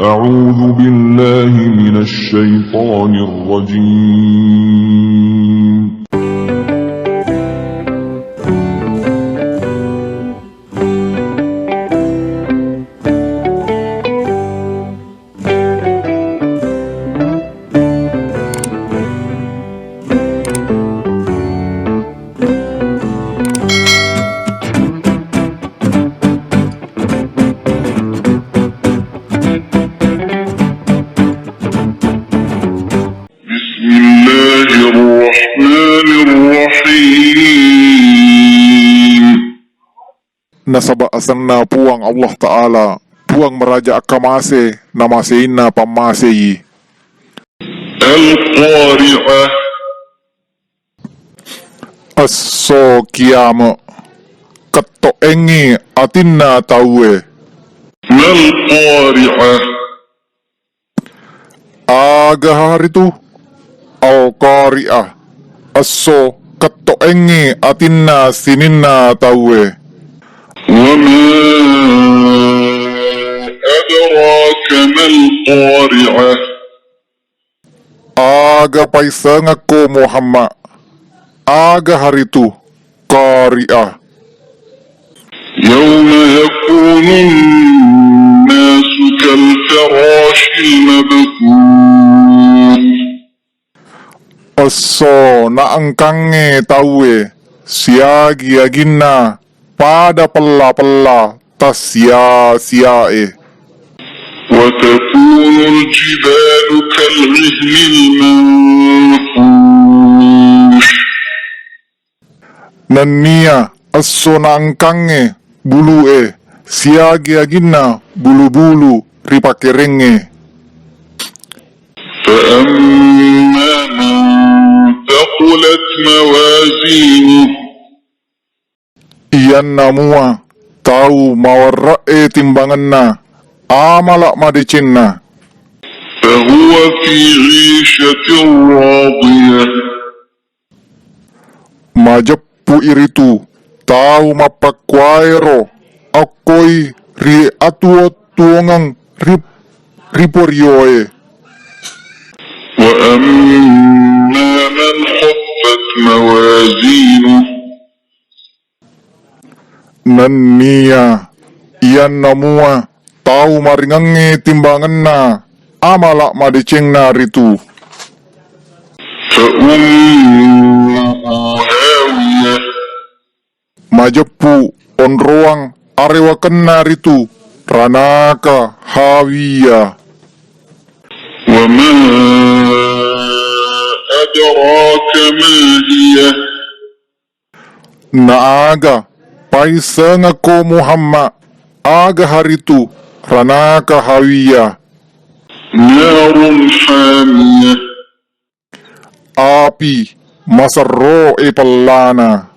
أعوذ بالله من الشيطان الرجيم. Nasaba asanna puang Allah Ta'ala, puang meraja akamase, namase inna pamaseyi. Al-Qari'ah. Asso kiama, katto engi atinna tawe. Al-Qari'ah. Aga hari tu, Al-Qari'ah. Asso katto engi atinna sininna tawe. وما أدراك ما القارعة. Aga paisangako Muhammad, aga hari tu, Qari'ah. يوم يكون الناس كالفراش المبثوث. Asso naangkange tawe, siagi aginna, pada pella-pella tas sia-siae. وتكون الجبال كالعهن المنفوش. Nania asso naangkange bulue, siagi aginna bulu-bulu ripakerenge. فأما من ثقلت موازينه. Iyan namua tahu mawarrae timbanganna, amalak madicinna. فهو في عيشة راضية. Majappu iritu tahu mapakwaero, akoi ri atuot tuongang riporioe. وأما من خفت موازينه. Nania iyan namua tahu maringange timbanganna, amalak madicengna ritu. فأمه هاوية. Majappu onroang arewakenna ritu, Neraka Hawiyah. وما أدراك ما هي. Naaga paisangako Muhammad, aga hari tu, Neraka Hawiyah. نار حامية. Api masarro e pallana.